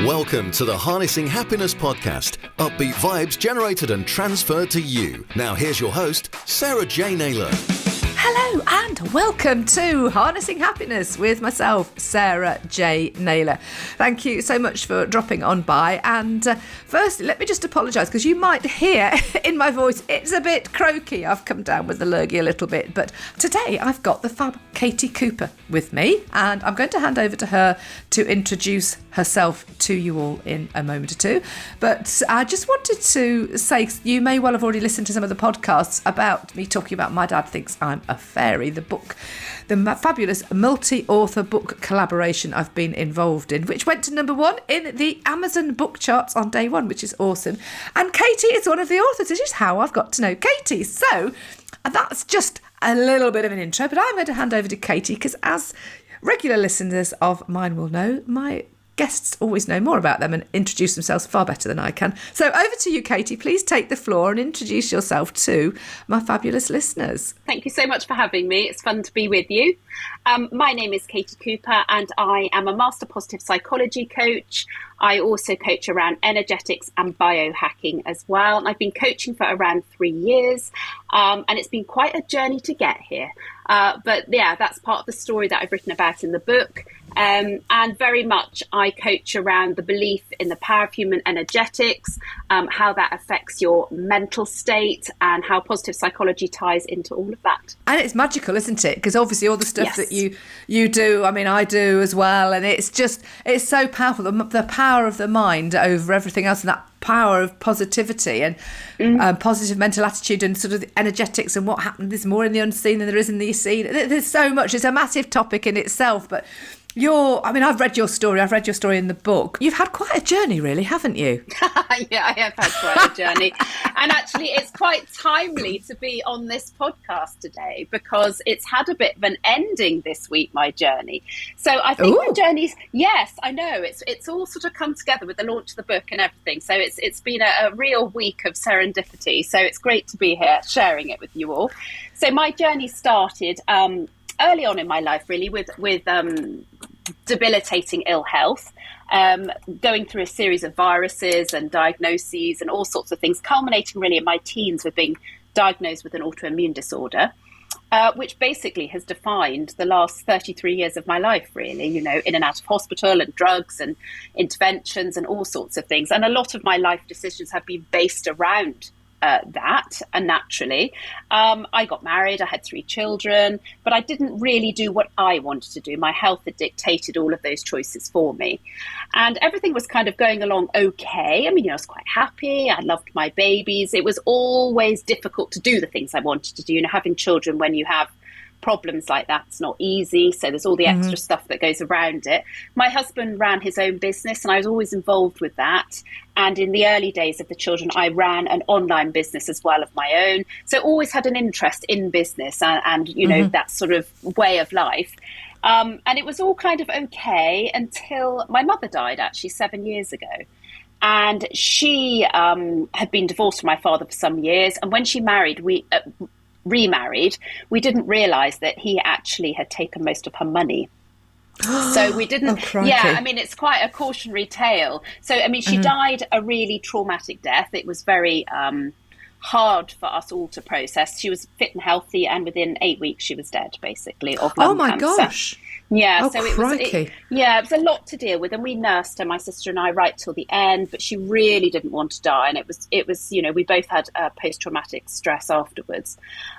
Welcome to the Harnessing Happiness podcast. Upbeat vibes generated and transferred to you. Now here's your host, Sarah J Naylor. Hello and welcome to Harnessing Happiness with myself, Sarah J Naylor. Thank you so much for dropping on by. And firstly, let me just apologise because you might hear in my voice it's a bit croaky. I've come down with the lurgy a little bit. But today I've got the fab Katie Cooper with me, and I'm going to hand over to her to introduce herself to you all in a moment or two. But I just wanted to say, you may well have already listened to some of the podcasts about me talking about My Dad Thinks I'm a Fairy, the book, the fabulous multi-author book collaboration I've been involved in, which went to number 1 in the Amazon book charts on day 1, which is awesome. And Katie is one of the authors. This is how I've got to know Katie. So that's just a little bit of an intro, but I'm going to hand over to Katie because, as regular listeners of mine will know, my guests always know more about them and introduce themselves far better than I can. So over to you, Katie. Please take the floor and introduce yourself to my fabulous listeners. Thank you so much for having me. It's fun to be with you. My name is Katie Cooper and I am a master positive psychology coach. I also coach around energetics and biohacking as well. And I've been coaching for around 3 years, and it's been quite a journey to get here. But yeah, that's part of the story that I've written about in the book. And very much I coach around the belief in the power of human energetics, how that affects your mental state and how positive psychology ties into all of that. And it's magical, isn't it? Because obviously all the stuff that you do, I mean, I do as well. And it's so powerful, the power of the mind over everything else, and that power of positivity and positive mental attitude and sort of the energetics and what happens. There's more in the unseen than there is in the seen. There's so much. It's a massive topic in itself, but I've read your story in the book. You've had quite a journey, really, haven't you? Yeah, I have had quite a journey. And actually, it's quite timely to be on this podcast today because it's had a bit of an ending this week, my journey. So I think my journey's, yes, I know, it's all sort of come together with the launch of the book and everything. So it's been a real week of serendipity. So it's great to be here sharing it with you all. So my journey started early on in my life, really, with debilitating ill health, going through a series of viruses and diagnoses and all sorts of things, culminating really in my teens with being diagnosed with an autoimmune disorder, which basically has defined the last 33 years of my life, really, you know, in and out of hospital and drugs and interventions and all sorts of things. And a lot of my life decisions have been based around that, and naturally I got married, I had 3 children, but I didn't really do what I wanted to do. My health had dictated all of those choices for me, and everything was kind of going along okay. I mean, I was quite happy, I loved my babies. It was always difficult to do the things I wanted to do. Having children when you have problems like that's not easy, so there's all the extra stuff that goes around it. My husband ran his own business and I was always involved with that, and in the early days of the children I ran an online business as well of my own, so always had an interest in business and you know, that sort of way of life. And it was all kind of okay until my mother died actually 7 years ago. And she had been divorced from my father for some years, and when she remarried, we didn't realise that he actually had taken most of her money. So we didn't, I mean, it's quite a cautionary tale. So, I mean, she died a really traumatic death. It was very hard for us all to process. She was fit and healthy, and within 8 weeks she was dead, basically, of lung cancer. Gosh. Yeah, so it was a lot to deal with, and we nursed her, my sister and I, right till the end. But she really didn't want to die, and it was you know, we both had post-traumatic stress afterwards.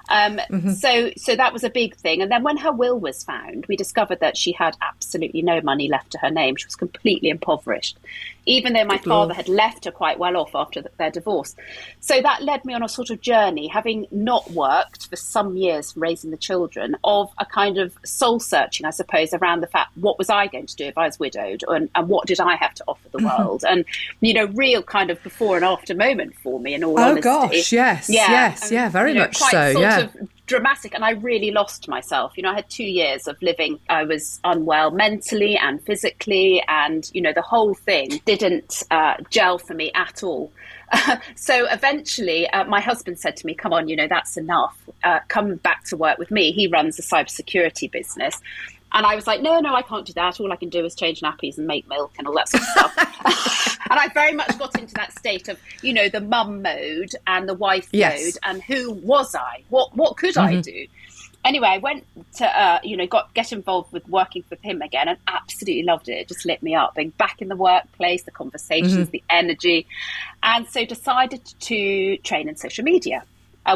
So that was a big thing. And then when her will was found, we discovered that she had absolutely no money left to her name. She was completely impoverished, even though my father had left her quite well off after their divorce. So that led me on a sort of journey, having not worked for some years raising the children, of a kind of soul searching, I suppose, around the fact, what was I going to do if I was widowed, and what did I have to offer the world? And, you know, real kind of before and after moment for me, in all honesty. Oh gosh, yes, very much so, sort of dramatic, and I really lost myself. You know, I had 2 years of living, I was unwell mentally and physically, and, you know, the whole thing didn't gel for me at all. So eventually my husband said to me, come on, you know, that's enough. Come back to work with me. He runs a cybersecurity business. And I was like, no, I can't do that. All I can do is change nappies and make milk and all that sort of stuff. very much got into that state of, you know, the mum mode and the wife Yes. mode, and who was I? What could I do? Anyway, I went to, get involved with working with him again, and absolutely loved it. It just lit me up, being back in the workplace, the conversations, the energy. And so decided to train in social media,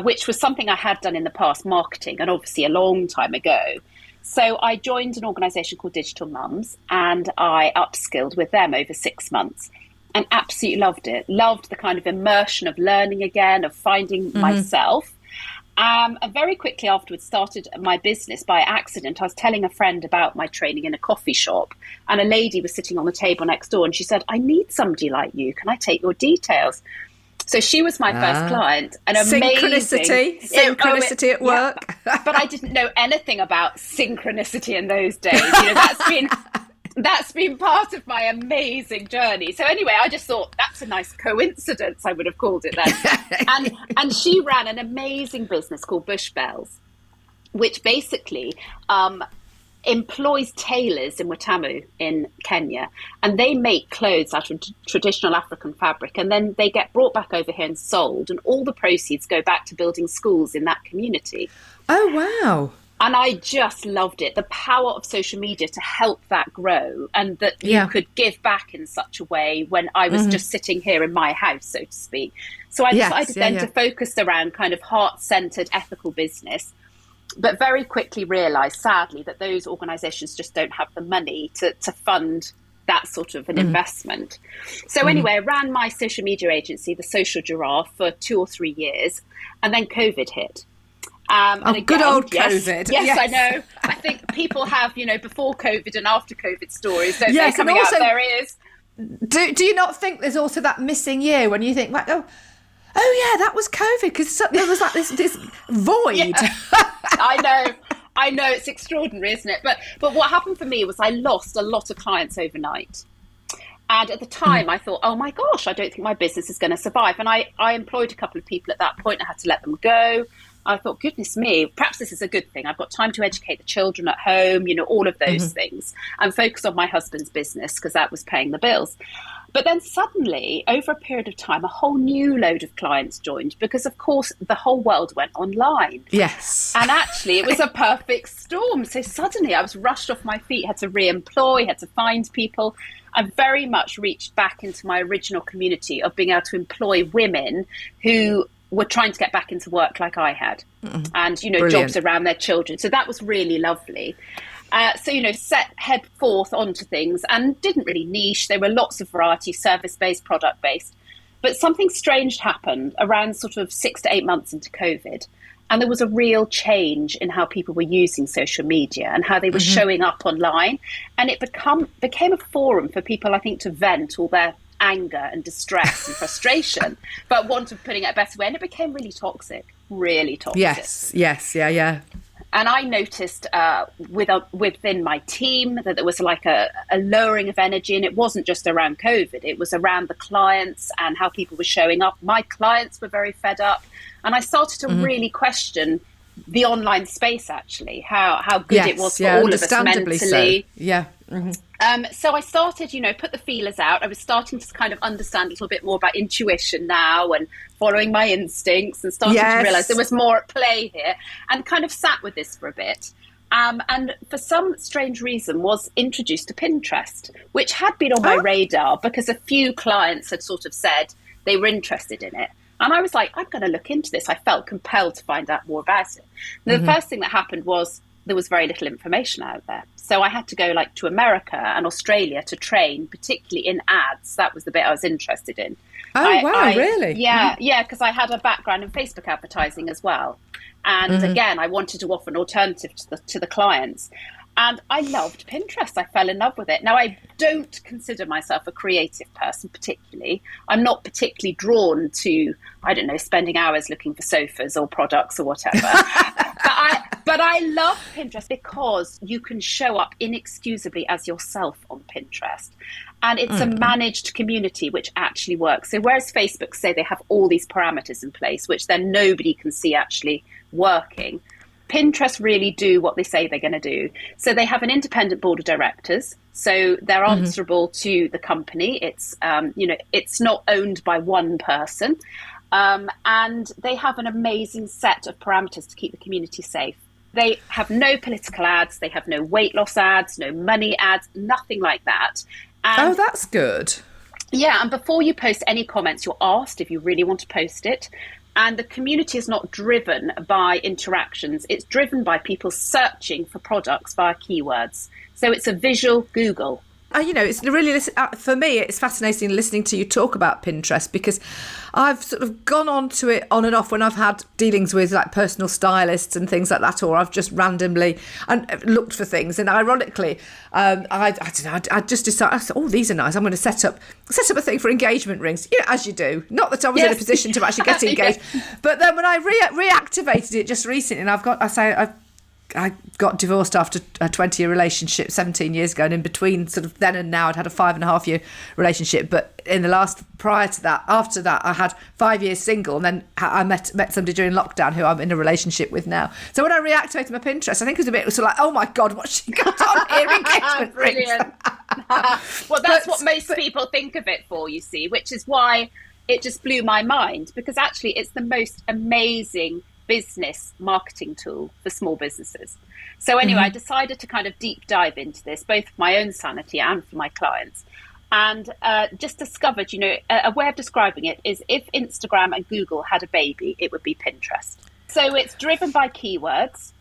which was something I had done in the past, marketing, and obviously a long time ago. So I joined an organisation called Digital Mums, and I upskilled with them over 6 months and absolutely loved it. Loved the kind of immersion of learning again, of finding myself. And very quickly afterwards started my business by accident. I was telling a friend about my training in a coffee shop, and a lady was sitting on the table next door, and she said, I need somebody like you. Can I take your details? So she was my first client. And synchronicity at work. Yeah, but I didn't know anything about synchronicity in those days. That's been part of my amazing journey. So anyway, I just thought that's a nice coincidence, I would have called it then. and she ran an amazing business called Bush Bells, which basically employs tailors in Watamu in Kenya, and they make clothes out of traditional African fabric, and then they get brought back over here and sold, and all the proceeds go back to building schools in that community. Oh, wow. And I just loved it, the power of social media to help that grow, and that you could give back in such a way when I was just sitting here in my house, so to speak. So I decided to focus around kind of heart-centered ethical business, but very quickly realised, sadly, that those organisations just don't have the money to fund that sort of an investment. So anyway, I ran my social media agency, The Social Giraffe, for 2 or 3 years, and then COVID hit. And again, good old COVID. Yes, I know. I think people have, before COVID and after COVID stories, don't yes, they, coming also, out there is. Do you not think there's also that missing year when you think, like, oh yeah, that was COVID, because there was like this void. Yeah. I know, it's extraordinary, isn't it? But what happened for me was I lost a lot of clients overnight. And at the time, I thought, oh my gosh, I don't think my business is going to survive. And I employed a couple of people at that point. I had to let them go. I thought, goodness me, perhaps this is a good thing. I've got time to educate the children at home, all of those things, and focus on my husband's business, because that was paying the bills. But then suddenly, over a period of time, a whole new load of clients joined, because, of course, the whole world went online. Yes. And actually, it was a perfect storm. So suddenly I was rushed off my feet, had to re-employ, had to find people. I very much reached back into my original community of being able to employ women who were trying to get back into work like I had, and, Brilliant. jobs around their children. So that was really lovely. Set head forth onto things, and didn't really niche. There were lots of variety, service-based, product-based. But something strange happened around sort of 6 to 8 months into COVID. And there was a real change in how people were using social media and how they were showing up online. And it became a forum for people, I think, to vent all their anger and distress and frustration, but want of putting it a better way. And it became really toxic. Yes, yeah. And I noticed within my team that there was like a lowering of energy, and it wasn't just around COVID. It was around the clients and how people were showing up. My clients were very fed up, and I started to really question the online space, actually, how good it was for all of us mentally. So. Yeah. So I started, put the feelers out. I was starting to kind of understand a little bit more about intuition now, and following my instincts, and starting to realise there was more at play here, and kind of sat with this for a bit. And for some strange reason was introduced to Pinterest, which had been on my radar because a few clients had sort of said they were interested in it. And I was like, I'm going to look into this. I felt compelled to find out more about it. And the first thing that happened was there was very little information out there. So I had to go to America and Australia to train, particularly in ads. That was the bit I was interested in. Really? Yeah, because I had a background in Facebook advertising as well. And again, I wanted to offer an alternative to the clients. And I loved Pinterest. I fell in love with it. Now, I don't consider myself a creative person particularly. I'm not particularly drawn to, spending hours looking for sofas or products or whatever. But I love Pinterest because you can show up inexcusably as yourself on Pinterest. And it's a managed community which actually works. So whereas Facebook say they have all these parameters in place, which then nobody can see actually working, Pinterest really do what they say they're going to do. So they have an independent board of directors. So they're answerable to the company. It's, it's not owned by one person. And they have an amazing set of parameters to keep the community safe. They have no political ads. They have no weight loss ads, no money ads, nothing like that. And that's good. Yeah. And before you post any comments, you're asked if you really want to post it. And the community is not driven by interactions. It's driven by people searching for products via keywords. So it's a visual Google. It's really, for me, it's fascinating listening to you talk about Pinterest, because I've sort of gone on to it on and off when I've had dealings with like personal stylists and things like that, or I've just randomly looked for things. And ironically, I just decided, I said, oh, these are nice. I'm going to set up a thing for engagement rings, as you do. Not that I was in a position to actually get engaged, but then when I reactivated it just recently, and I got divorced after a 20-year relationship 17 years ago, and in between sort of then and now I'd had a 5.5-year relationship, but in the after that I had 5 years single, and then I met somebody during lockdown who I'm in a relationship with now. So when I reactivated my Pinterest, I think it was a bit sort of like, oh my God, what's she got on here? Engagement Brilliant. Well, that's what most people think of it for, you see, which is why it just blew my mind, because actually it's the most amazing business marketing tool for small businesses. So anyway, I decided to kind of deep dive into this, both for my own sanity and for my clients, and just discovered, a way of describing it is if Instagram and Google had a baby, it would be Pinterest. So it's driven by keywords,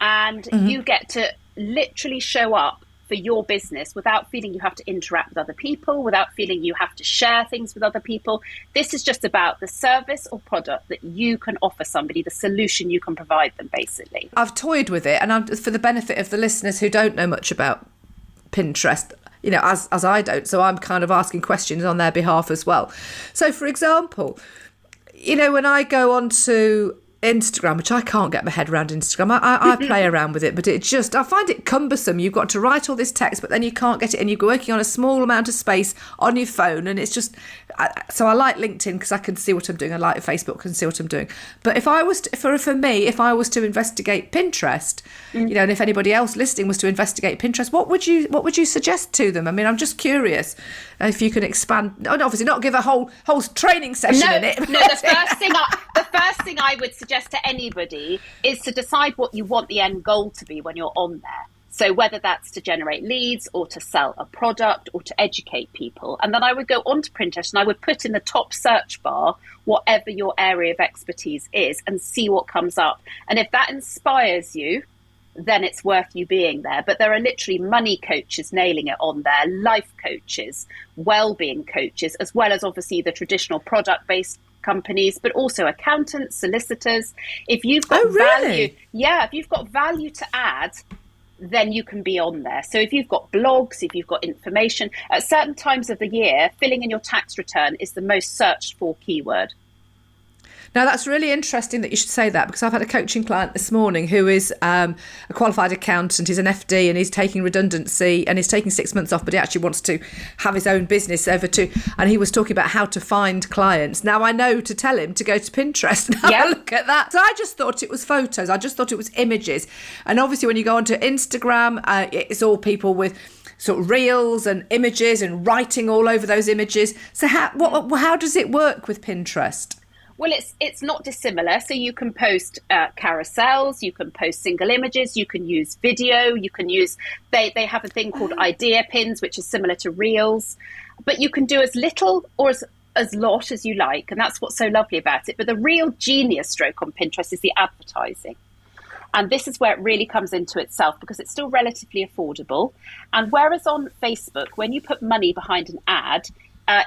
and you get to literally show up for your business without feeling you have to interact with other people, without feeling you have to share things with other people. This is just about the service or product that you can offer somebody, the solution you can provide them, basically. I've toyed with it, and for the benefit of the listeners who don't know much about Pinterest, as I don't, so I'm kind of asking questions on their behalf as well. So, for example, when I go on to Instagram, which I can't get my head around Instagram. I play around with it, but I find it cumbersome. You've got to write all this text, but then you can't get it, and you're working on a small amount of space on your phone, and it's just... So I like LinkedIn because I can see what I'm doing. I like Facebook, can see what I'm doing. But if I was to, for me, if I was to investigate Pinterest, and if anybody else listening was to investigate Pinterest, what would you suggest to them? I mean, I'm just curious if you can expand. Obviously, not give a whole training session in it. No, the first thing I would suggest to anybody is to decide what you want the end goal to be when you're on there. So whether that's to generate leads or to sell a product or to educate people. And then I would go onto Pinterest and I would put in the top search bar whatever your area of expertise is and see what comes up. And if that inspires you, then it's worth you being there. But there are literally money coaches nailing it on there, life coaches, well-being coaches, as well as obviously the traditional product-based companies, but also accountants, solicitors. If you've got value, if you've got value to add, then you can be on there. So if you've got blogs, if you've got information, at certain times of the year, filling in your tax return is the most searched for keyword. Now, that's really interesting that you should say that, because I've had a coaching client this morning who is a qualified accountant. He's an FD and he's taking redundancy and he's taking 6 months off, but he actually wants to have his own business and he was talking about how to find clients. Now, I know to tell him to go to Pinterest and have a look at that. So I just thought it was photos. I just thought it was images. And obviously when you go onto Instagram, it's all people with sort of reels and images and writing all over those images. So how does it work with Pinterest? Well, it's not dissimilar. So you can post carousels, you can post single images, you can use video, you can use, they have a thing called idea pins, which is similar to reels, but you can do as little or as lot as you like. And that's what's so lovely about it. But the real genius stroke on Pinterest is the advertising. And this is where it really comes into itself, because it's still relatively affordable. And whereas on Facebook, when you put money behind an ad,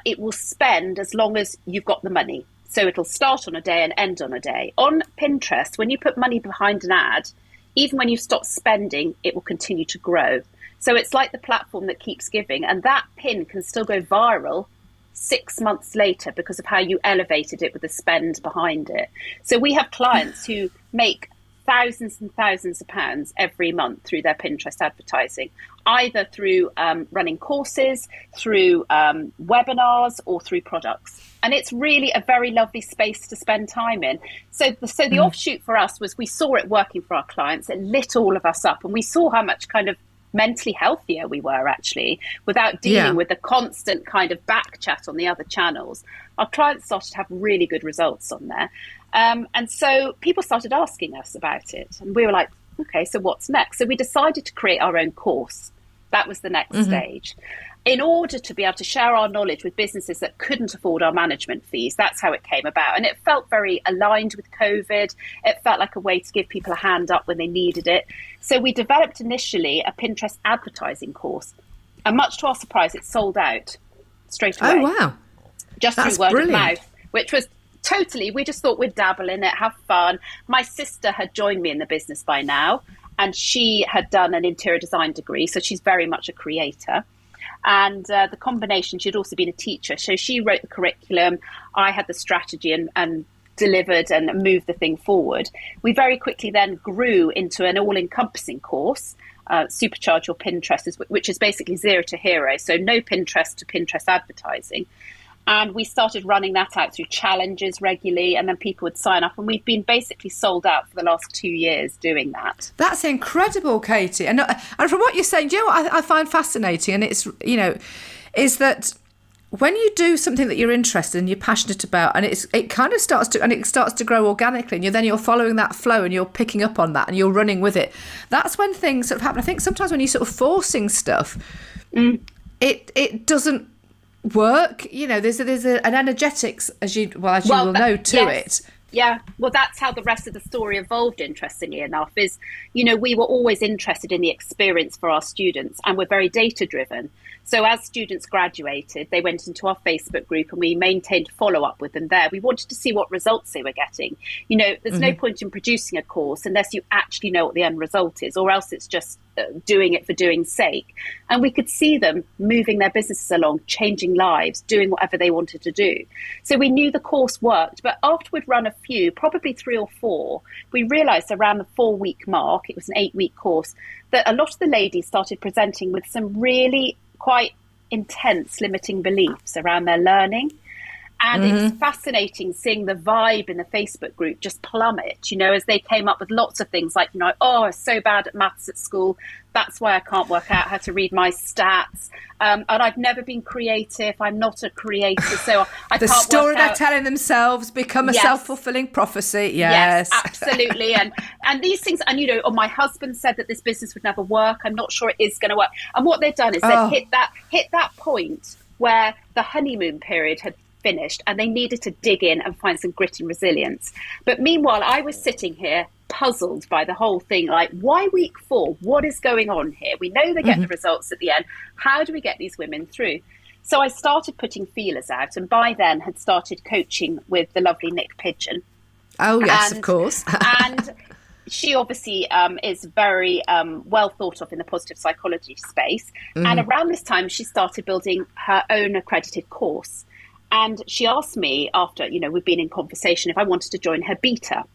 it will spend as long as you've got the money. So it'll start on a day and end on a day. On Pinterest, when you put money behind an ad, even when you stop spending, it will continue to grow. So it's like the platform that keeps giving. And that pin can still go viral 6 months later because of how you elevated it with the spend behind it. So we have clients who make thousands and thousands of pounds every month through their Pinterest advertising, either through running courses, through webinars, or through products. And it's really a very lovely space to spend time in. So the offshoot for us was we saw it working for our clients. It lit all of us up, and we saw how much kind of mentally healthier we were actually without dealing with the constant kind of back chat on the other channels. Our clients started to have really good results on there. And so people started asking us about it, and we were like, okay, so what's next? So we decided to create our own course. That was the next stage. In order to be able to share our knowledge with businesses that couldn't afford our management fees. That's how it came about. And it felt very aligned with COVID. It felt like a way to give people a hand up when they needed it. So we developed initially a Pinterest advertising course. And much to our surprise, it sold out straight away. Oh, wow. Just That's through word brilliant. of mouth, which was totally, we just thought we'd dabble in it, have fun. My sister had joined me in the business by now, and she had done an interior design degree. So she's very much a creator. And the combination, she'd also been a teacher. So she wrote the curriculum. I had the strategy and delivered and moved the thing forward. We very quickly then grew into an all-encompassing course, Supercharge Your Pinterest, which is basically zero to hero. So no Pinterest to Pinterest advertising. And we started running that out through challenges regularly, and then people would sign up. And we've been basically sold out for the last 2 years doing that. That's incredible, Katie. And from what you're saying, do you know what I find fascinating? And it's, is that when you do something that you're interested in, you're passionate about, and it kind of starts to grow organically, and you're following that flow, and you're picking up on that, and you're running with it. That's when things sort of happen. I think sometimes when you're sort of forcing stuff, it doesn't work. There's an energetics, as you will know, to it. Yeah, well, that's how the rest of the story evolved, interestingly enough, is, we were always interested in the experience for our students, and we're very data driven. So as students graduated, they went into our Facebook group, and we maintained follow-up with them there. We wanted to see what results they were getting. There's no point in producing a course unless you actually know what the end result is, or else it's just doing it for doing's sake. And we could see them moving their businesses along, changing lives, doing whatever they wanted to do. So we knew the course worked. But after we'd run a few, probably 3 or 4, we realised around the 4-week mark, it was an 8-week course, that a lot of the ladies started presenting with some really quite intense limiting beliefs around their learning. And it's fascinating seeing the vibe in the Facebook group just plummet, as they came up with lots of things like, oh, I'm so bad at maths at school. That's why I can't work out how to read my stats. And I've never been creative. I'm not a creator, so I can't work out. The story they're telling themselves become a self-fulfilling prophecy. Yes, absolutely. And these things, and my husband said that this business would never work. I'm not sure it is going to work. And what they've done is they've hit that point where the honeymoon period had finished, and they needed to dig in and find some grit and resilience. But meanwhile, I was sitting here puzzled by the whole thing, like, why week 4? What is going on here? We know they get the results at the end. How do we get these women through? So I started putting feelers out, and by then had started coaching with the lovely Nick Pigeon. Oh yes, of course. And she obviously is very well thought of in the positive psychology space. And around this time, she started building her own accredited course. And she asked me after, we've been in conversation, if I wanted to join her beta.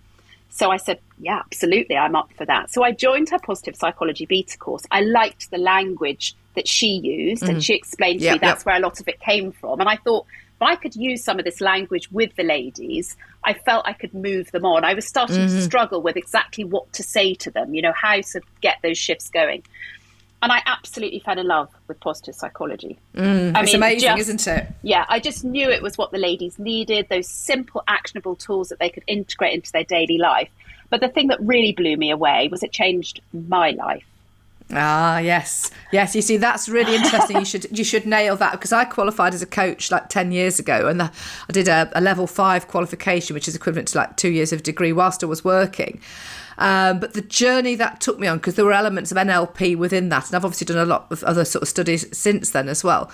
So I said, yeah, absolutely, I'm up for that. So I joined her positive psychology beta course. I liked the language that she used, and she explained to me that's where a lot of it came from. And I thought, if I could use some of this language with the ladies, I felt I could move them on. I was starting to struggle with exactly what to say to them, how to get those shifts going. And I absolutely fell in love with positive psychology. It's amazing, isn't it? Yeah, I just knew it was what the ladies needed, those simple, actionable tools that they could integrate into their daily life. But the thing that really blew me away was it changed my life. Ah, yes. You see, that's really interesting. You should nail that, because I qualified as a coach like 10 years ago, and I did a level 5 qualification, which is equivalent to like 2 years of degree whilst I was working. But the journey that took me on, because there were elements of NLP within that, and I've obviously done a lot of other sort of studies since then as well,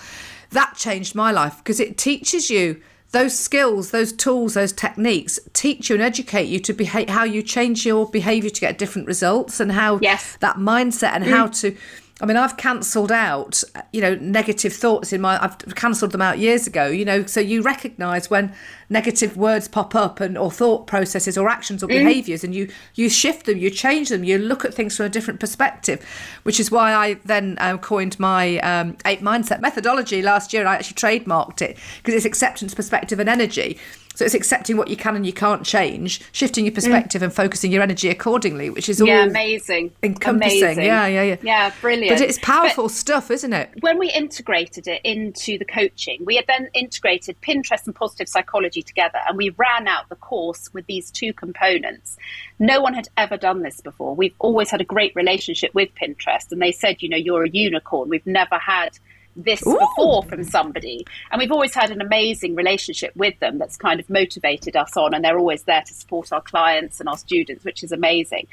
that changed my life, because it teaches you those skills, those tools, those techniques, teach you and educate you to how you change your behaviour to get different results, and how that mindset, and how to I mean, I've cancelled out, negative thoughts I've cancelled them out years ago, so you recognise when negative words pop up or thought processes or actions or behaviours, and you shift them, you change them, you look at things from a different perspective, which is why I then coined my 8 mindset methodology last year. I actually trademarked it because it's acceptance, perspective and energy. So it's accepting what you can and you can't change, shifting your perspective and focusing your energy accordingly, which is all amazing. Encompassing. Amazing. Yeah, brilliant. But it's powerful stuff, isn't it? When we integrated it into the coaching, we had then integrated Pinterest and positive psychology together, and we ran out the course with these two components. No one had ever done this before. We've always had a great relationship with Pinterest, and they said, you're a unicorn. We've never had this before from somebody, and we've always had an amazing relationship with them that's kind of motivated us on, and they're always there to support our clients and our students, which is amazing.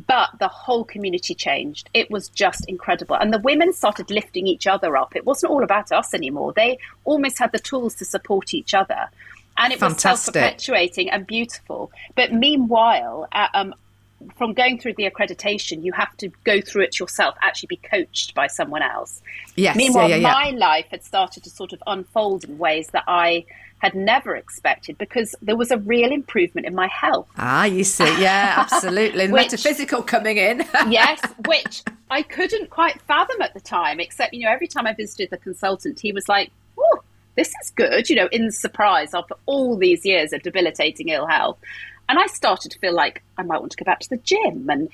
But the whole community changed. It was just incredible, and the women started lifting each other up. It wasn't all about us anymore. They almost had the tools to support each other, and it was self-perpetuating and beautiful. But meanwhile, from going through the accreditation, you have to go through it yourself, actually be coached by someone else. Yes. Meanwhile, my life had started to sort of unfold in ways that I had never expected, because there was a real improvement in my health. You see. Yeah, absolutely. The metaphysical coming in. Yes, which I couldn't quite fathom at the time, except, every time I visited the consultant, he was like, oh, this is good, in surprise after all these years of debilitating ill health. And I started to feel like I might want to go back to the gym and,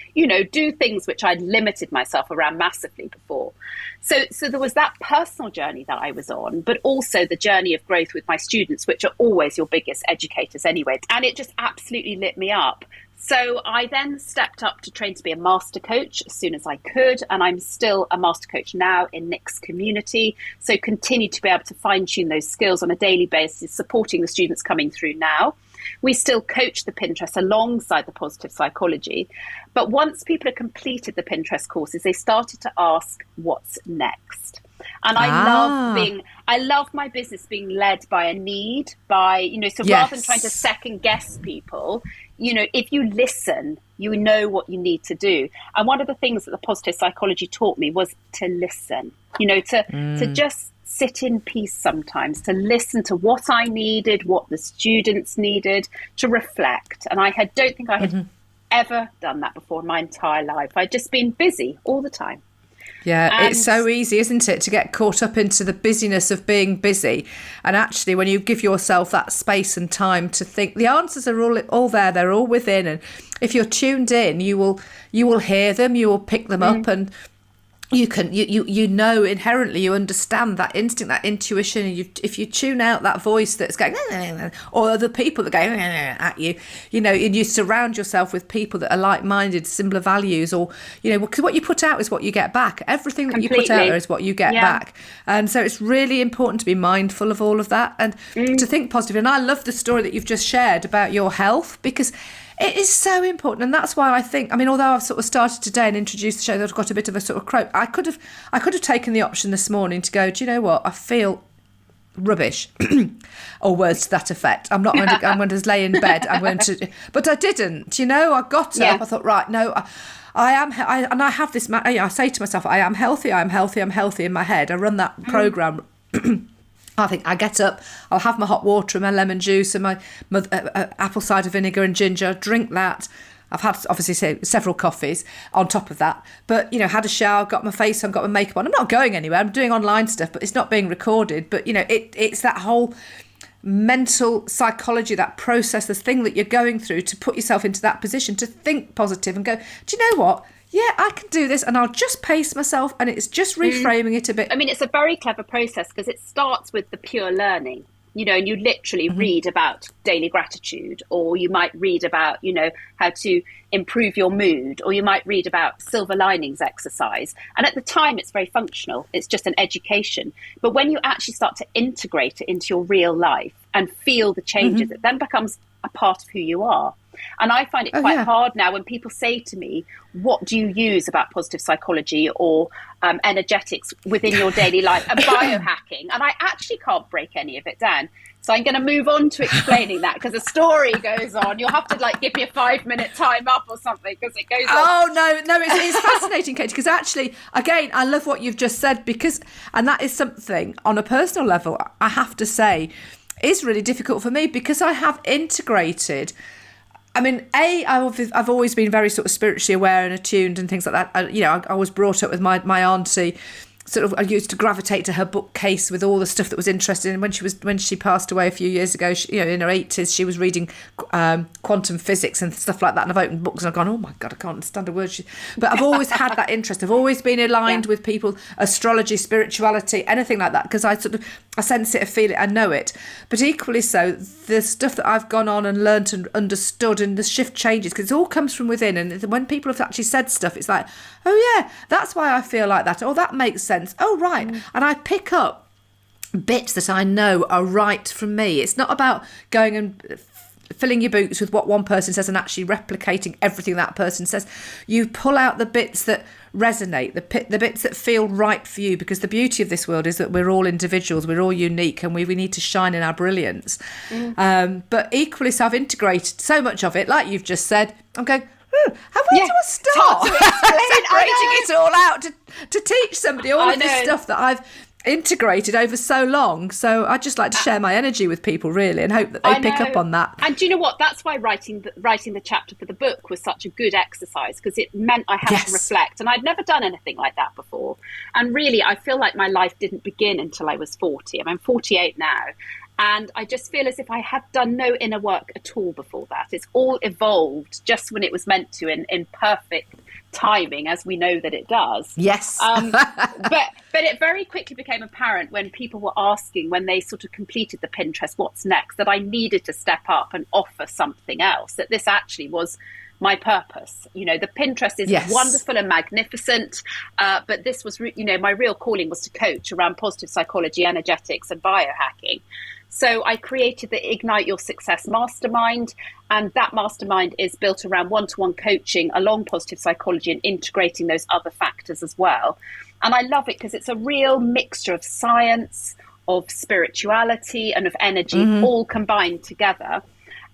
do things which I'd limited myself around massively before. So there was that personal journey that I was on, but also the journey of growth with my students, which are always your biggest educators anyway. And it just absolutely lit me up. So I then stepped up to train to be a master coach as soon as I could. And I'm still a master coach now in Nick's community. So continue to be able to fine tune those skills on a daily basis, supporting the students coming through now. We still coach the Pinterest alongside the positive psychology. But once people had completed the Pinterest courses, they started to ask, what's next? And I love my business being led by a need, rather than trying to second guess people, if you listen, you know what you need to do. And one of the things that the positive psychology taught me was to listen, to just sit in peace sometimes, to listen to what I needed, what the students needed, to reflect. And I don't think I had ever done that before in my entire life. I'd just been busy all the time. Yeah, it's so easy, isn't it, to get caught up into the busyness of being busy. And actually, when you give yourself that space and time to think, the answers are all there, they're all within. And if you're tuned in, you will hear them, you will pick them up, and you can inherently, you understand that instinct, that intuition. And if you tune out that voice that's going, or other people that go at you, and you surround yourself with people that are like-minded, similar values, or because what you put out is what you get back. Everything that you put out there is what you get back. And so it's really important to be mindful of all of that and to think positive. And I love the story that you've just shared about your health, because it is so important. And that's why I think, although I've sort of started today and introduced the show that I've got a bit of a sort of croak, I could have taken the option this morning to go, do you know what? I feel rubbish, or words to that effect. I'm going to lay in bed. But I didn't, I got up. I thought, right, no, I have this, I say to myself, I am healthy, I'm healthy in my head. I run that program. I think I get up, I'll have my hot water and my lemon juice and my apple cider vinegar and ginger, drink that. I've had, obviously, several coffees on top of that. But, had a shower, got my face on, got my makeup on. I'm not going anywhere. I'm doing online stuff, but it's not being recorded. But, it's that whole mental psychology, that process, this thing that you're going through to put yourself into that position, to think positive and go, do you know what? Yeah, I can do this, and I'll just pace myself, and it's just reframing it a bit. It's a very clever process, because it starts with the pure learning, and you literally read about daily gratitude, or you might read about, how to improve your mood, or you might read about silver linings exercise. And at the time, it's very functional. It's just an education. But when you actually start to integrate it into your real life and feel the changes, it then becomes a part of who you are. And I find it quite hard now when people say to me, what do you use about positive psychology or energetics within your daily life and biohacking? And I actually can't break any of it down. So I'm going to move on to explaining that, because the story goes on. You'll have to give me a 5-minute time up or something, because it goes on. Oh, no, it's fascinating, Katie, because actually, again, I love what you've just said, and that is something on a personal level, I have to say, is really difficult for me, because I have integrated. I mean, I've always been very sort of spiritually aware and attuned and things like that. I was brought up with my auntie. Sort of, I used to gravitate to her bookcase with all the stuff that was interesting. And when she passed away a few years ago, in her 80s, she was reading quantum physics and stuff like that. And I've opened books and I've gone, oh my God, I can't understand a word. But I've always had that interest. I've always been aligned with people, astrology, spirituality, anything like that, because I sense it, I feel it, I know it. But equally so, the stuff that I've gone on and learnt and understood, and the shift changes, because it all comes from within. And when people have actually said stuff, it's like, oh yeah, that's why I feel like that. Oh, that makes sense. Oh, right. And I pick up bits that I know are right from me. It's not about going and filling your boots with what one person says and actually replicating everything that person says. You pull out the bits that resonate, the bits that feel right for you, because the beauty of this world is that we're all individuals, we're all unique, and we need to shine in our brilliance. But equally, so I've integrated so much of it, like you've just said. I'm going, where do I start? Separating it all out to teach somebody all of this stuff that I've integrated over so long. So I just like to share my energy with people, really, and hope that they pick up on that. And do you know what? That's why writing the chapter for the book was such a good exercise, because it meant I had to reflect. And I'd never done anything like that before. And really, I feel like my life didn't begin until I was 40. I'm 48 now. And I just feel as if I had done no inner work at all before that. It's all evolved just when it was meant to, in perfect timing, as we know that it does. Yes. But it very quickly became apparent when people were asking, when they sort of completed the Pinterest, what's next, that I needed to step up and offer something else, that this actually was my purpose. The Pinterest is wonderful and magnificent, but this was, my real calling was to coach around positive psychology, energetics and biohacking. So I created the Ignite Your Success Mastermind, and that mastermind is built around one-to-one coaching along positive psychology and integrating those other factors as well. And I love it because it's a real mixture of science, of spirituality and of energy, all combined together.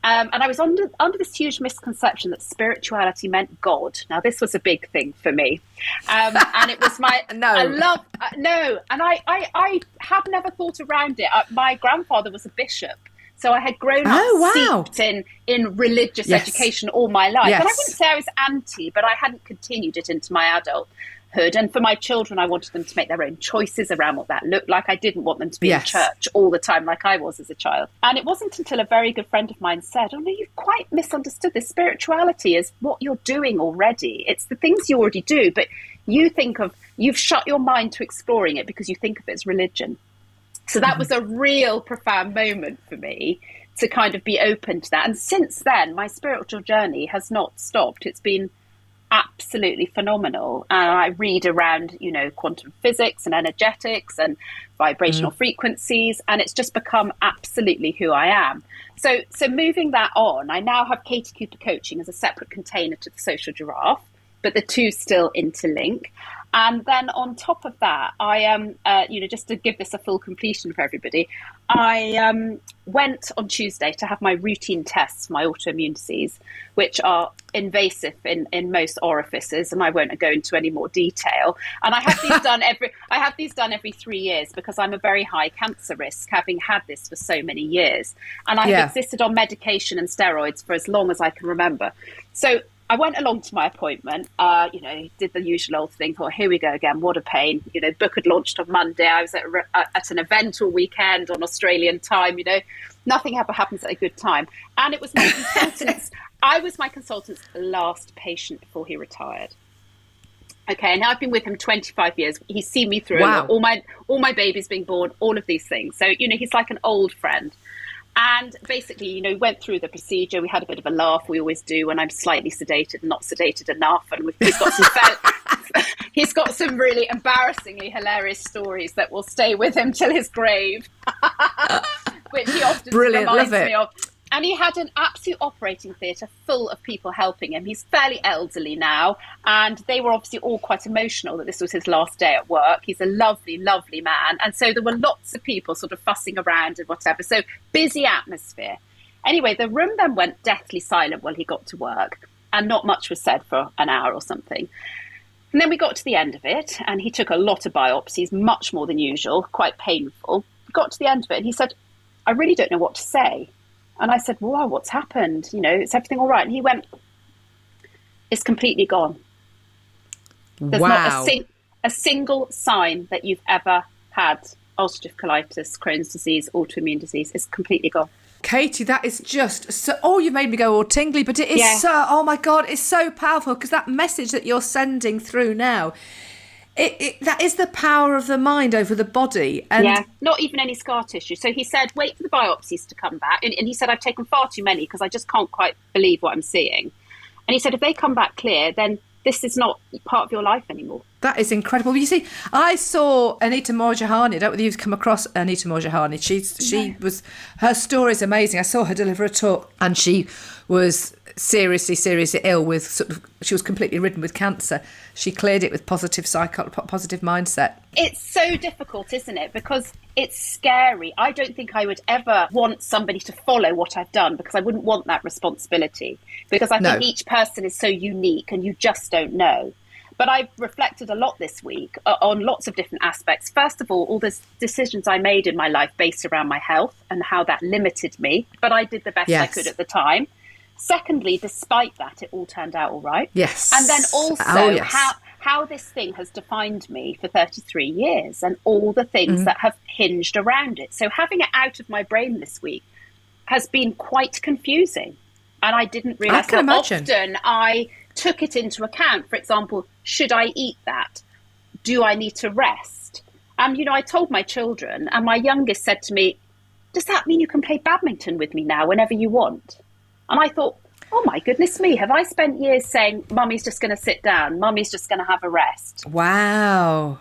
And I was under this huge misconception that spirituality meant God. Now, this was a big thing for me. And it was my... No. And I have never thought around it. My grandfather was a bishop. So I had grown up steeped in religious education all my life. And I wouldn't say I was anti, but I hadn't continued it into my adulthood. And for my children, I wanted them to make their own choices around what that looked like. I didn't want them to be in church all the time like I was as a child. And it wasn't until a very good friend of mine said, oh, no, you've quite misunderstood this. Spirituality is what you're doing already. It's the things you already do. But you've shut your mind to exploring it because you think of it as religion. So that was a real profound moment for me to kind of be open to that. And since then, my spiritual journey has not stopped. It's been absolutely phenomenal. And I read around, quantum physics and energetics and vibrational frequencies, and it's just become absolutely who I am. So moving that on, I now have Katie Cooper Coaching as a separate container to the Social Giraffe, but the two still interlink. And then on top of that, I am, just to give this a full completion for everybody, I went on Tuesday to have my routine tests, my autoimmune disease, which are invasive in most orifices, and I won't go into any more detail. And I have these done every 3 years because I'm a very high cancer risk, having had this for so many years. And I have existed on medication and steroids for as long as I can remember. So I went along to my appointment, did the usual old thing, thought, here we go again, what a pain. Book had launched on Monday. I was at an event all weekend on Australian time, nothing ever happens at a good time. And it was my consultant's, I was my consultant's last patient before he retired. Okay, and now I've been with him 25 years. He's seen me through all my babies being born, all of these things. So, he's like an old friend. And basically, went through the procedure. We had a bit of a laugh. We always do when I'm slightly sedated and not sedated enough. And he's got some really embarrassingly hilarious stories that will stay with him till his grave, which he often reminds me of. And he had an absolute operating theatre full of people helping him. He's fairly elderly now, and they were obviously all quite emotional that this was his last day at work. He's a lovely, lovely man. And so there were lots of people sort of fussing around and whatever. So busy atmosphere. Anyway, the room then went deathly silent while he got to work, and not much was said for an hour or something. And then we got to the end of it, and he took a lot of biopsies, much more than usual, quite painful. Got to the end of it, and he said, I really don't know what to say. And I said, wow, what's happened? You know, is everything all right? And he went, it's completely gone. There's not a single sign that you've ever had ulcerative colitis, Crohn's disease, autoimmune disease. It's completely gone. Katie, that is just so, oh, you made me go all tingly, but it is so, oh my God, it's so powerful, because that message that you're sending through now, that is the power of the mind over the body. And not even any scar tissue. So he said, wait for the biopsies to come back. And he said, I've taken far too many because I just can't quite believe what I'm seeing. And he said, if they come back clear, then this is not part of your life anymore. That is incredible. You see, I saw Anita Morjahani. I don't know whether you've come across Anita Morjahani. She was, her story is amazing. I saw her deliver a talk, and she was seriously ill with she was completely ridden with cancer. She cleared it with positive mindset. It's so difficult, isn't it? Because it's scary. I don't think I would ever want somebody to follow what I've done, because I wouldn't want that responsibility, because I think each person is so unique and you just don't know. But I've reflected a lot this week on lots of different aspects. First of all the decisions I made in my life based around my health and how that limited me. But I did the best I could at the time. Secondly, despite that, it all turned out all right. Yes. And then also how this thing has defined me for 33 years and all the things that have hinged around it. So having it out of my brain this week has been quite confusing. And I didn't realise how often I took it into account. For example, should I eat that? Do I need to rest? You know, I told my children, and my youngest said to me, does that mean you can play badminton with me now whenever you want? And I thought, oh my goodness me, have I spent years saying, Mummy's just going to sit down, Mummy's just going to have a rest? Wow.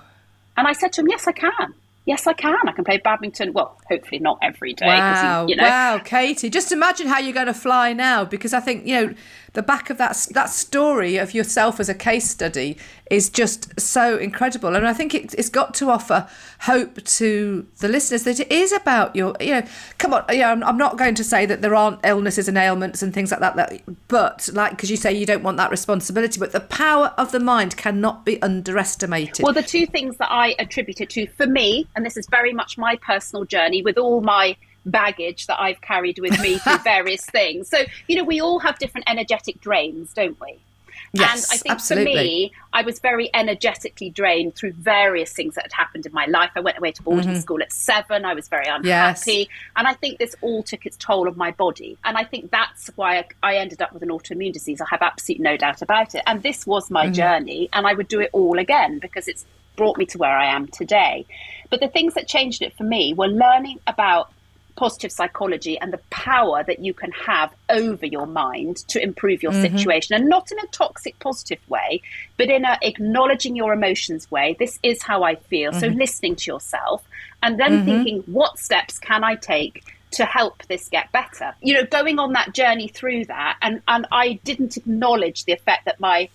And I said to him, yes, I can. Yes, I can. I can play badminton. Well, hopefully not every day. Wow, you know. Wow, Katie. Just imagine how you're going to fly now, because I think, you know, the back of that story of yourself as a case study is just so incredible. And I think it's got to offer hope to the listeners that it is about your, you know, come on, you know, I'm not going to say that there aren't illnesses and ailments and things like that, but like, because you say you don't want that responsibility, but the power of the mind cannot be underestimated. Well, the two things that I attribute it to, for me, and this is very much my personal journey with all my baggage that I've carried with me through various things. So, you know, we all have different energetic drains, don't we? Yes, and I think absolutely. For me, I was very energetically drained through various things that had happened in my life. I went away to boarding school at 7. I was very unhappy. Yes. And I think this all took its toll on my body. And I think that's why I ended up with an autoimmune disease. I have absolutely no doubt about it. And this was my journey, and I would do it all again because it's brought me to where I am today. But the things that changed it for me were learning about positive psychology and the power that you can have over your mind to improve your situation, and not in a toxic positive way, but in a acknowledging your emotions way. This is how I feel. So listening to yourself and then thinking, what steps can I take to help this get better? You know, going on that journey through that, and I didn't acknowledge the effect that my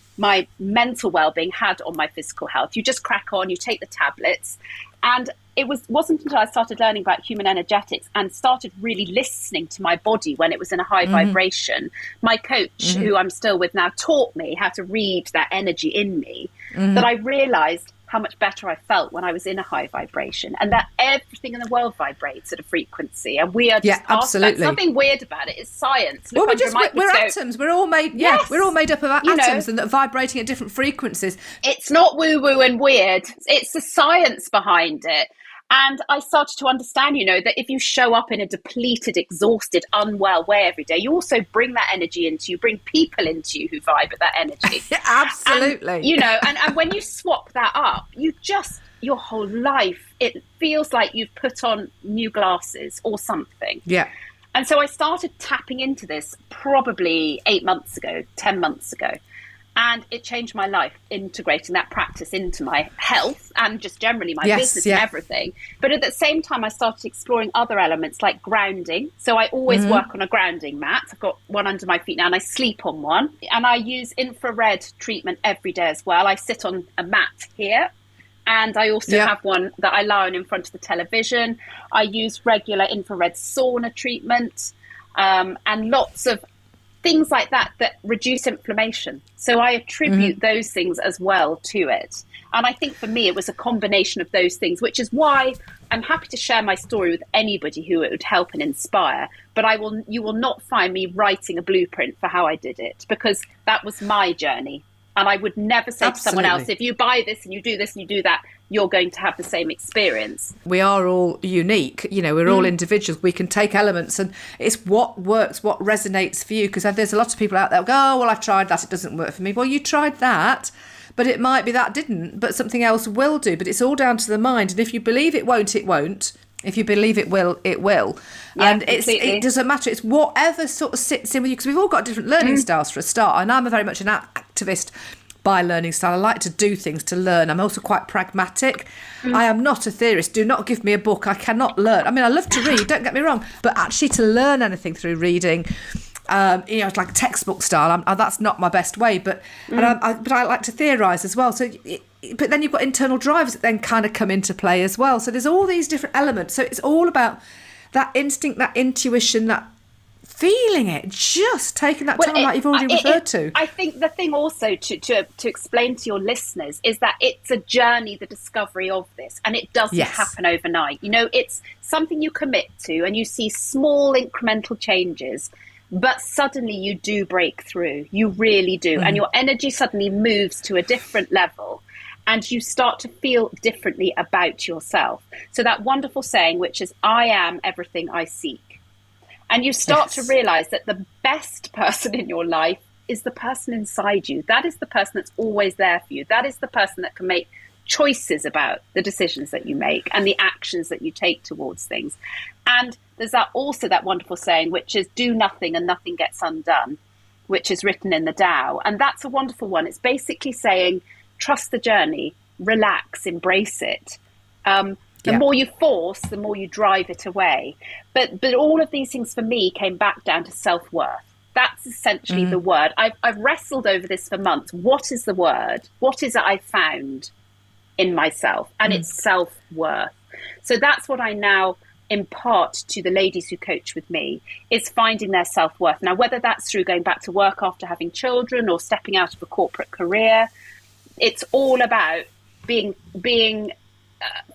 mental well-being had on my physical health. You just crack on, you take the tablets, and it wasn't until I started learning about human energetics and started really listening to my body when it was in a high vibration. My coach, who I'm still with now, taught me how to read that energy in me, that I realized how much better I felt when I was in a high vibration, and that everything in the world vibrates at a frequency, and we are just absolutely. There's nothing weird about it. It's science. Well, we're atoms. We're all made. Yes. We're all made up of atoms, and that vibrating at different frequencies. It's not woo-woo and weird. It's the science behind it. And I started to understand, you know, that if you show up in a depleted, exhausted, unwell way every day, you also bring that energy into you, bring people into you who vibe at that energy. Absolutely. And, you know, and when you swap that up, your whole life, it feels like you've put on new glasses or something. Yeah. And so I started tapping into this probably 8 months ago, 10 months ago. And it changed my life, integrating that practice into my health and just generally my business and everything. But at the same time, I started exploring other elements like grounding. So I always work on a grounding mat. I've got one under my feet now and I sleep on one. And I use infrared treatment every day as well. I sit on a mat here. And I also have one that I lie on in front of the television. I use regular infrared sauna treatment and lots of things like that reduce inflammation. So I attribute those things as well to it. And I think for me, it was a combination of those things, which is why I'm happy to share my story with anybody who it would help and inspire. But you will not find me writing a blueprint for how I did it, because that was my journey. And I would never say to someone else, if you buy this and you do this and you do that, you're going to have the same experience. We are all unique. We're all individuals. We can take elements, and it's what works, what resonates for you. Because there's a lot of people out there who go, oh, well, I've tried that, it doesn't work for me. Well, you tried that, but it might be that didn't, but something else will do. But it's all down to the mind. And if you believe it won't, it won't. If you believe it will, it will. Yeah, and it doesn't matter. It's whatever sort of sits in with you, because we've all got different learning styles for a start. And I'm very much an activist by learning style. I like to do things to learn. I'm also quite pragmatic. I am not a theorist. Do not give me a book. I cannot learn. I mean, I love to read, don't get me wrong, but actually to learn anything through reading, it's like textbook style. That's not my best way, but I like to theorise as well. But then you've got internal drivers that then kind of come into play as well. So there's all these different elements. So it's all about that instinct, that intuition, that feeling it, just taking that time, like you've already referred to. I think the thing also to explain to your listeners is that it's a journey, the discovery of this, and it doesn't happen overnight. It's something you commit to and you see small incremental changes, but suddenly you do break through. You really do. And your energy suddenly moves to a different level. And you start to feel differently about yourself. So that wonderful saying, which is, I am everything I seek. And you start to realise that the best person in your life is the person inside you. That is the person that's always there for you. That is the person that can make choices about the decisions that you make and the actions that you take towards things. And there's also that wonderful saying, which is, do nothing and nothing gets undone, which is written in the Tao. And that's a wonderful one. It's basically saying, trust the journey, relax, embrace it. The more you force, the more you drive it away. But all of these things for me came back down to self-worth. That's essentially the word. I've wrestled over this for months. What is the word? What is it I found in myself? And it's self-worth. So that's what I now impart to the ladies who coach with me, is finding their self-worth. Now, whether that's through going back to work after having children or stepping out of a corporate career, it's all about being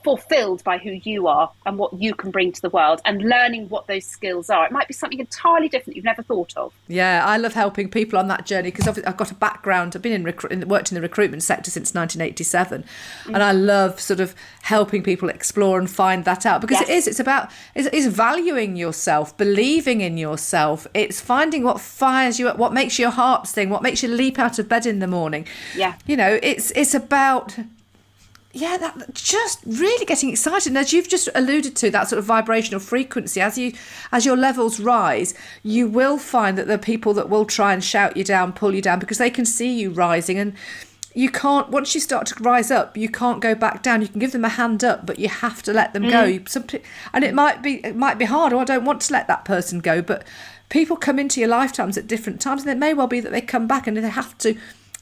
fulfilled by who you are and what you can bring to the world, and learning what those skills are. It might be something entirely different you've never thought of. Yeah, I love helping people on that journey, because I've got a background. I've been worked in the recruitment sector since 1987, and I love sort of helping people explore and find that out, because it's valuing yourself, believing in yourself. It's finding what fires you up, what makes your heart sing, what makes you leap out of bed in the morning. Yeah, it's about. Yeah, that just really getting excited. And as you've just alluded to, that sort of vibrational frequency, as your levels rise, you will find that there are people that will try and shout you down, pull you down, because they can see you rising. And you can't, once you start to rise up, you can't go back down. You can give them a hand up, but you have to let them go. And it might be hard, or I don't want to let that person go. But people come into your lifetimes at different times, and it may well be that they come back and they have to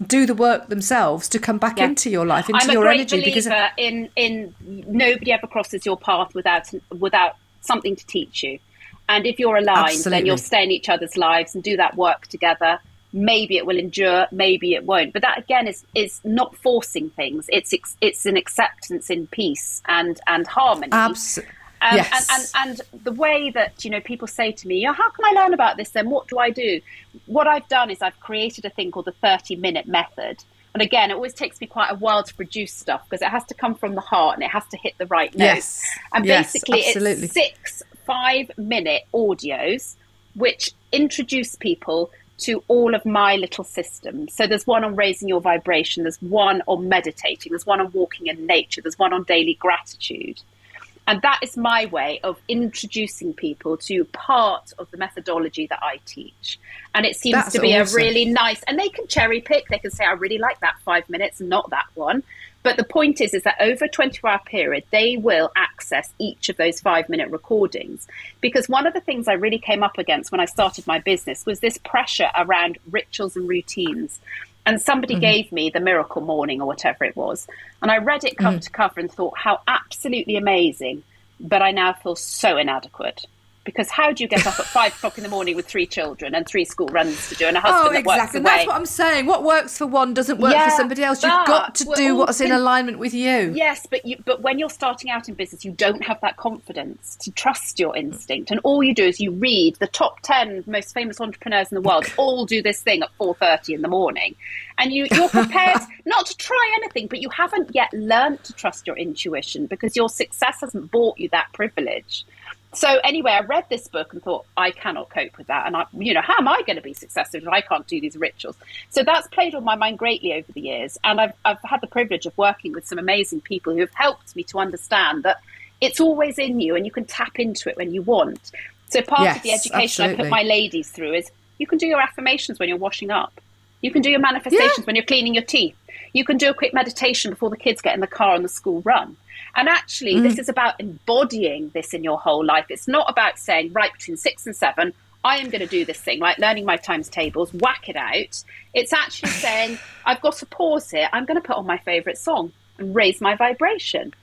do the work themselves to come back into your life, into your energy. I'm a great believer in nobody ever crosses your path without something to teach you. And if you're aligned, then you'll stay in each other's lives and do that work together. Maybe it will endure, maybe it won't. But that again is not forcing things. It's an acceptance in peace and harmony. Absolutely. And the way that, people say to me, how can I learn about this then? What do I do? What I've done is I've created a thing called the 30-minute method. And again, it always takes me quite a while to produce stuff, because it has to come from the heart and it has to hit the right notes. And basically it's 6 5-minute audios which introduce people to all of my little systems. So there's one on raising your vibration, there's one on meditating, there's one on walking in nature, there's one on daily gratitude. And that is my way of introducing people to part of the methodology that I teach. And it seems to be awesome. A really nice, and they can cherry pick. They can say, I really like that 5 minutes, not that one. But the point is that over a 24-hour period, they will access each of those 5-minute recordings. Because one of the things I really came up against when I started my business was this pressure around rituals and routines. And somebody gave me the Miracle Morning or whatever it was. And I read it cover to cover and thought, how absolutely amazing. But I now feel so inadequate. Because how do you get up at 5 o'clock in the morning with 3 children and 3 school runs to do and a husband that works away? And that's what I'm saying. What works for one doesn't work for somebody else. You've got to do what's in alignment with you. Yes, but when you're starting out in business, you don't have that confidence to trust your instinct. And all you do is you read the top 10 most famous entrepreneurs in the world all do this thing at 4:30 in the morning. And you're prepared not to try anything, but you haven't yet learned to trust your intuition because your success hasn't bought you that privilege. So anyway, I read this book and thought, I cannot cope with that. And how am I going to be successful if I can't do these rituals? So that's played on my mind greatly over the years. And I've had the privilege of working with some amazing people who have helped me to understand that it's always in you and you can tap into it when you want. So part of the education I put my ladies through is you can do your affirmations when you're washing up. You can do your manifestations when you're cleaning your teeth. You can do a quick meditation before the kids get in the car on the school run. And actually, this is about embodying this in your whole life. It's not about saying, right, between 6 and 7, I am going to do this thing, like learning my times tables, whack it out. It's actually saying, I've got to pause here. I'm going to put on my favourite song and raise my vibration.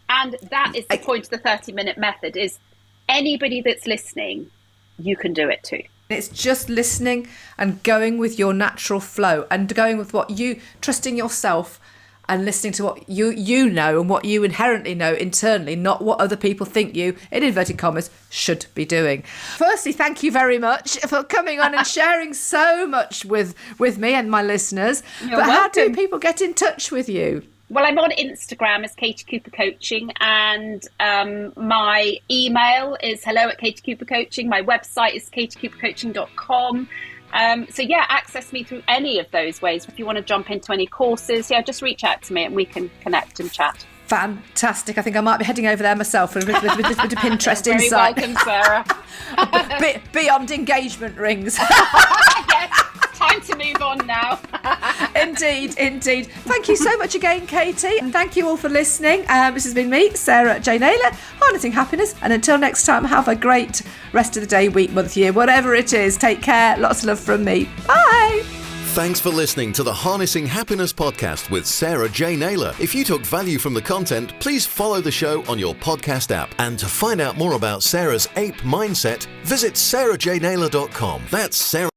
And that is the point of the 30-minute method, is anybody that's listening, you can do it too. It's just listening and going with your natural flow and going with what you, trusting yourself and listening to what you know and what you inherently know internally, not what other people think you, in inverted commas, should be doing. Firstly, thank you very much for coming on and sharing so much with me and my listeners. You're welcome. How do people get in touch with you? Well, I'm on Instagram as Katie Cooper Coaching, and my email is hello@KatieCooperCoaching. My website is katiecoopercoaching.com. So access me through any of those ways. If you want to jump into any courses, just reach out to me and we can connect and chat. Fantastic. I think I might be heading over there myself with a bit of Pinterest insight. Very welcome, Sarah. Beyond engagement rings. Yes, time to move on now. Indeed. Thank you so much again, Katie. And thank you all for listening. This has been me, Sarah J Naylor, Harnessing Happiness. And until next time, have a great rest of the day, week, month, year, whatever it is. Take care. Lots of love from me. Bye. Thanks for listening to the Harnessing Happiness podcast with Sarah J Naylor. If you took value from the content, please follow the show on your podcast app. And to find out more about Sarah's ape mindset, visit sarahjnaylor.com. That's Sarah.